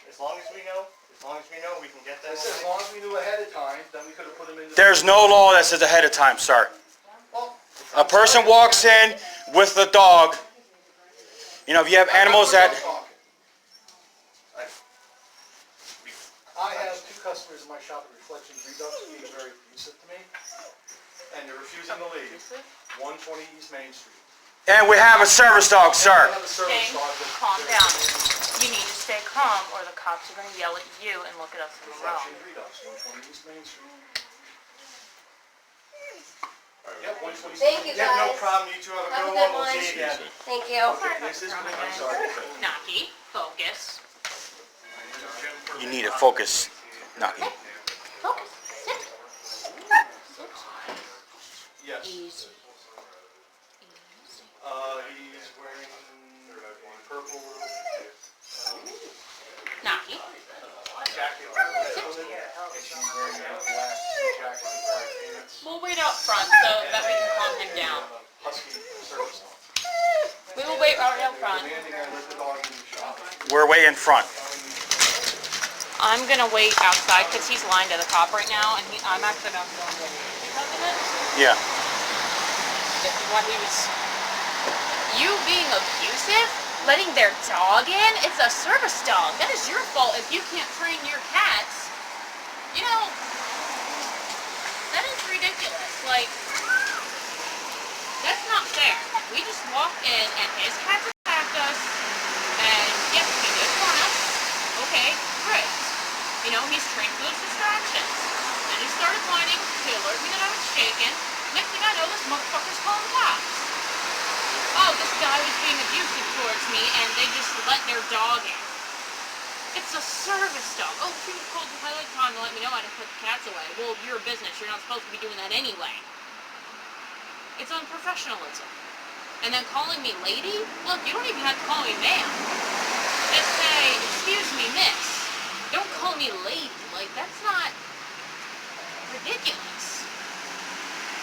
As long as we know, we can get them. As long as we knew ahead of time, then we could have put them in. There's no law that says ahead of time, sir. A person walks in with a dog. You know, if you have animals that... I have 2 customers in my shop at Reflection Redux being very abusive to me, and they're refusing to leave. 120 East Main Street. And we have a service dog, sir. I have a service dog. Calm down. You need to stay calm, or the cops are going to yell at you and look at us as well. Reflection Redux, 120 East Main Street. Yep, 120 East Thank you, Yeah, no guys. problem. You two have a good Have a one. good We'll one. see you again. Thank you. I'm sorry. Naki, focus. You need to focus, Naki. Focus. Sit. Yes. Easy. He's wearing purple Naki. jacket. And she's wearing a black jacket and black pants. We'll wait out front so that we can calm him down. Husky service dog. We will wait right out front. Demanding I let the dog in the shop. We're way in front. I'm going to wait outside because he's lying to the cop right now, and I'm actually about to go in because of it. Yeah. This is what he was... You being abusive? Letting their dog in? It's a service dog. That is your fault if you can't train your cats. You know, that is ridiculous. Like, that's not fair. We just walked in and his cats attacked us, and yes, he did warn us. Okay, great. You know, he's trained for those distractions. Then he started whining to alert me that I was shaken. Next thing I know, this motherfucker's calling the cops. Oh, this guy was being abusive towards me, and they just let their dog in. It's a service dog. Oh, if you would call the highlight time to let me know I didn't put the cats away. Well, you're a business. You're not supposed to be doing that anyway. It's unprofessionalism. And then calling me lady? Look, you don't even have to call me ma'am. Just say, excuse me, miss. Don't call me lady. Like, that's not ridiculous.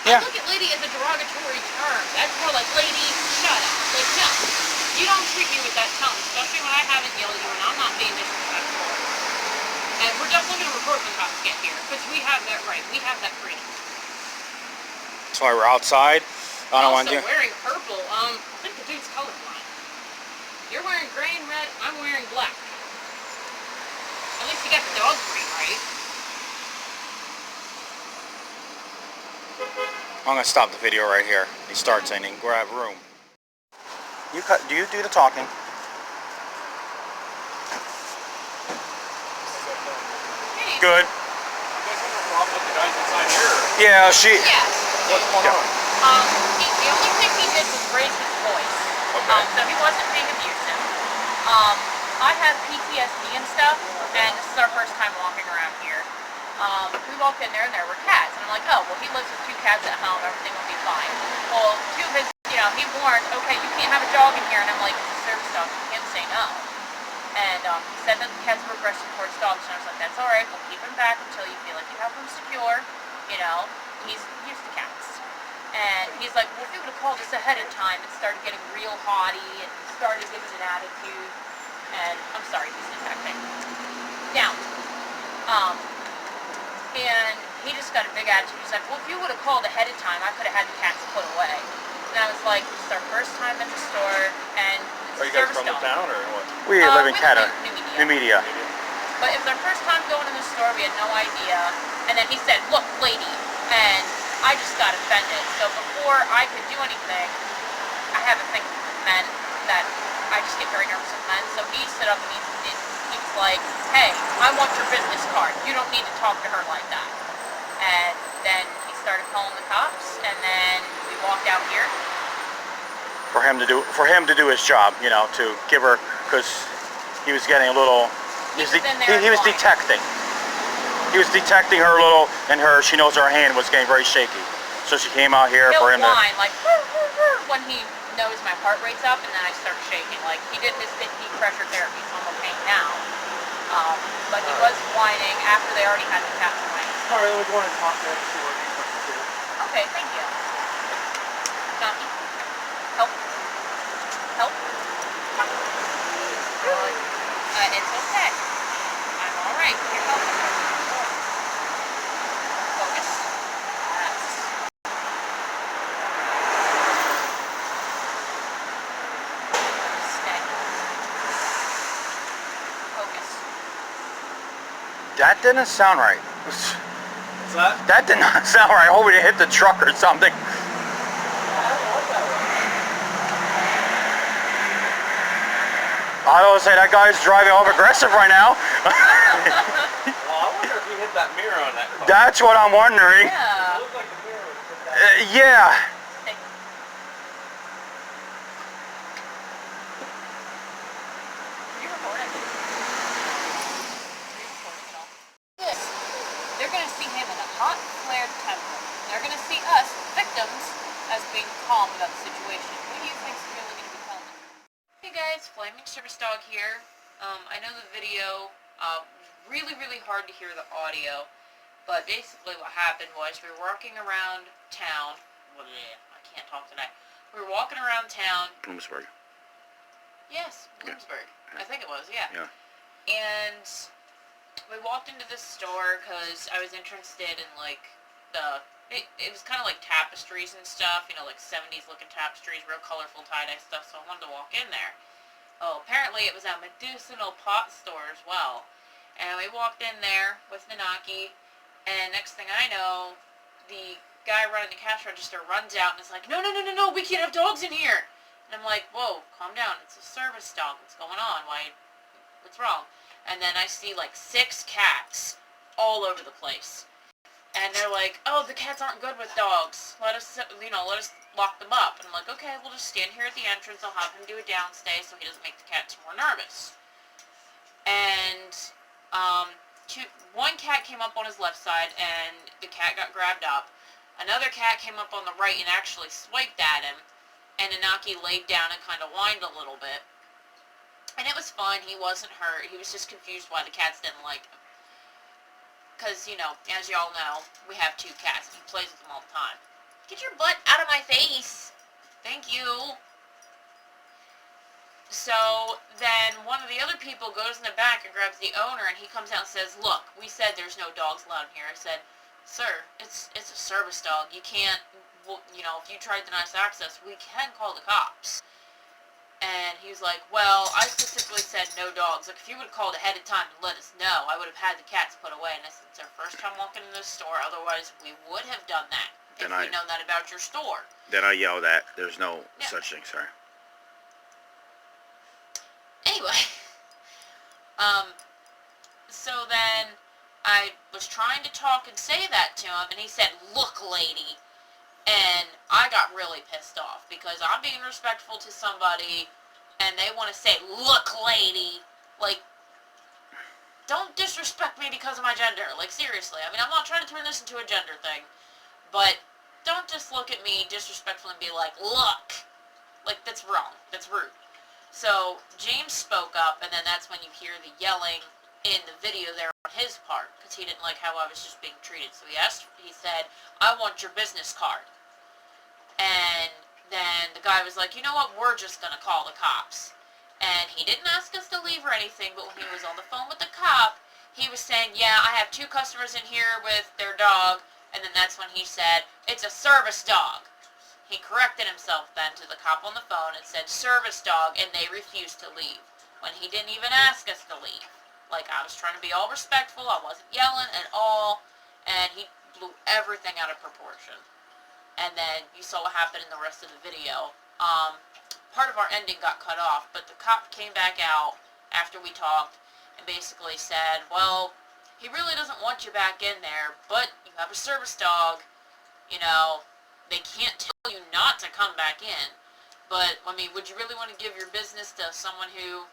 Yeah. I look at lady as a derogatory term. That's more like, lady, shut up. Like, no. You don't treat me with that tone, especially when I haven't yelled at you and I'm not being disrespectful. And we're definitely going to report when cops get here, because we have that right. We have that freedom. That's why we're outside. I don't want to Also, wearing purple, I think the dude's colorblind. You're wearing gray and red, I'm wearing black. At least you got the dog green right. I'm going to stop the video right here. He starts in and grab room. Do you do the talking? Hey. Good. You guys have no problem with the guys inside here? Yeah, she... Yes. What's going on? The only thing he did was raise his voice. Okay. So he wasn't being abusive. I have PTSD and stuff, and this is our first time walking around here. We walked in there and there were cats, and I'm like, oh, well, he lives with 2 cats at home, everything will be fine. Well, 2 of his, you know, he warned, okay, you can't have a dog in here, and I'm like, it's a service dog, you can't say no. And he said that the cats were aggressive towards dogs, and I was like, that's alright, we'll keep him back until you feel like you have him secure, you know, he's used to cats. And he's like, well, if you would have called us ahead of time, it started getting real haughty, and he started giving an attitude, and I'm sorry, he's detecting. Now, and he just got a big attitude. He's like, well, if you would have called ahead of time, I could have had the cats put away. And I was like, it's our first time at the store, and Are it's you a guys service from the dog. town or what? We live in We Canada. live in New Media. But it was our first time going in the store, we had no idea. And then he said, look, lady. And I just got offended. So before I could do anything, I have a thing with men that I just get very nervous with men. So he stood up and he was like, hey, I want your business card. You don't need to talk to her like that. And then he started calling the cops, and then we walked out here. For him to do his job, you know, to give her, because he was getting a little... He was detecting. He was detecting her a little, and she knows her hand was getting very shaky. So she came out here for him to... whine, like, when he knows my heart rate's up, and then I start shaking. Like, he did his deep pressure therapy, so I'm okay now. But he was whining after they already had the cats away. All right, we're going to talk to her. Okay, thank you. Naki, help. Help. It's okay. I'm alright. You're welcome. Focus. Yes. Stay. Focus. That didn't sound right. What's that? That did not sound right. I hope it hit the truck or something. I don't say that guy's driving off aggressive right now. Well, I wonder if he hit that mirror on that car. That's what I'm wondering. Yeah. It looked like the mirror was hit that. Yeah. Stay. You recording? Are you recording at all? This. They're gonna see him in a hot, flared temper. They're gonna see us, victims, as being calm about the situation. Who do you think's really gonna be calm? Hey guys, Flaming Service Dog here. I know the video was really hard to hear the audio, but basically what happened was we were walking around town. I can't talk tonight. We were walking around town. Bloomsburg. Yes, Bloomsburg. Yeah. I think it was, yeah. Yeah. And we walked into this store because I was interested in like it was kind of like tapestries and stuff, you know, like 70s looking tapestries, real colorful tie-dye stuff, so I wanted to walk in there. Oh, apparently it was a medicinal pot store as well. And we walked in there with Nanaki, and next thing I know, the guy running the cash register runs out and is like, no, we can't have dogs in here. And I'm like, whoa, calm down, it's a service dog, what's going on, what's wrong? And then I see like 6 cats all over the place. And they're like, oh, the cats aren't good with dogs. Let us lock them up. And I'm like, okay, we'll just stand here at the entrance. I'll have him do a downstay so he doesn't make the cats more nervous. And one cat came up on his left side, and the cat got grabbed up. Another cat came up on the right and actually swiped at him. And Nanaki laid down and kind of whined a little bit. And it was fine. He wasn't hurt. He was just confused why the cats didn't like him. Because, you know, as y'all know, we have 2 cats. He plays with them all the time. Get your butt out of my face! Thank you! So, then one of the other people goes in the back and grabs the owner, and he comes out and says, look, we said there's no dogs allowed in here. I said, sir, it's a service dog. You can't, you know, if you try to deny us access, we can call the cops. And he was like, well, I specifically said no dogs. Like, if you would have called ahead of time and let us know, I would have had the cats put away. And I said, it's our first time walking in this store. Otherwise, we would have done that if we'd known that about your store. Then I yelled at, there's no such thing, sorry. Anyway, so then I was trying to talk and say that to him, and he said, look, lady. And I got really pissed off because I'm being respectful to somebody and they want to say, look, lady. Like, don't disrespect me because of my gender. Like, seriously. I mean, I'm not trying to turn this into a gender thing. But don't just look at me disrespectfully and be like, look. Like, that's wrong. That's rude. So, James spoke up, and then that's when you hear the yelling in the video there on his part, because he didn't like how I was just being treated. So he said, I want your business card. And then the guy was like, you know what, we're just going to call the cops. And he didn't ask us to leave or anything, but when he was on the phone with the cop, he was saying, yeah, I have 2 customers in here with their dog. And then that's when he said, it's a service dog. He corrected himself then to the cop on the phone and said, service dog, and they refused to leave. When he didn't even ask us to leave. Like, I was trying to be all respectful, I wasn't yelling at all, and he blew everything out of proportion. And then you saw what happened in the rest of the video. Part of our ending got cut off, but the cop came back out after we talked and basically said, well, he really doesn't want you back in there, but you have a service dog, you know, they can't tell you not to come back in. But, I mean, would you really want to give your business to someone who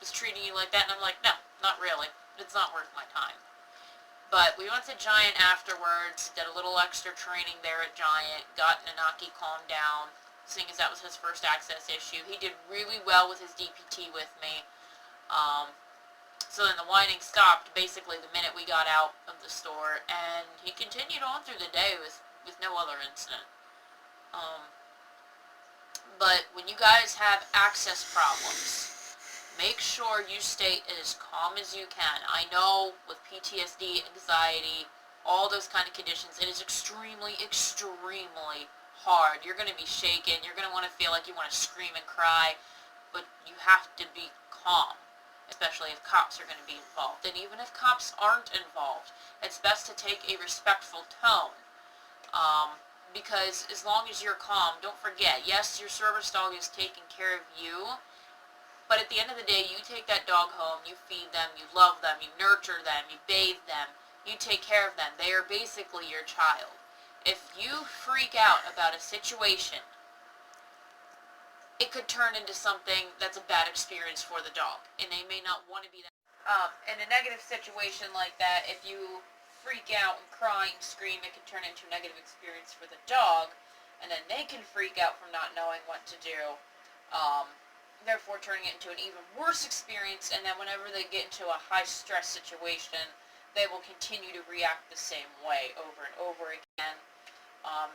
was treating you like that? And I'm like, no, not really. It's not worth my time. But we went to Giant afterwards, did a little extra training there at Giant, got Nanaki calmed down, seeing as that was his first access issue. He did really well with his DPT with me. So then the whining stopped basically the minute we got out of the store, and he continued on through the day with no other incident. But when you guys have access problems, make sure you stay as calm as you can. I know with PTSD, anxiety, all those kind of conditions, it is extremely, extremely hard. You're going to be shaken. You're going to want to feel like you want to scream and cry, but you have to be calm, especially if cops are going to be involved. And even if cops aren't involved, it's best to take a respectful tone. Because as long as you're calm, don't forget, yes, your service dog is taking care of you, but at the end of the day, you take that dog home, you feed them, you love them, you nurture them, you bathe them, you take care of them. They are basically your child. If you freak out about a situation, it could turn into something that's a bad experience for the dog, and they may not want to be that. In a negative situation like that, if you freak out and cry and scream, it can turn into a negative experience for the dog, and then they can freak out from not knowing what to do, therefore turning it into an even worse experience, and then whenever they get into a high stress situation, they will continue to react the same way over and over again.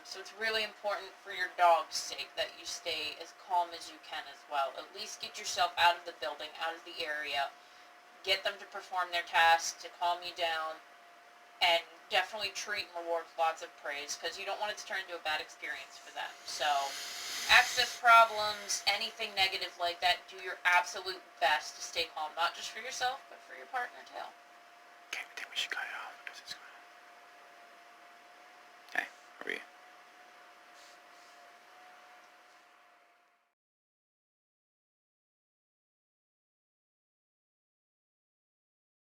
So it's really important for your dog's sake that you stay as calm as you can as well. At least get yourself out of the building, out of the area, get them to perform their tasks, to calm you down, and definitely treat and reward with lots of praise, because you don't want it to turn into a bad experience for them. So, access problems, anything negative like that, do your absolute best to stay calm, not just for yourself, but for your partner too. Okay, I think we should cut it off because it's going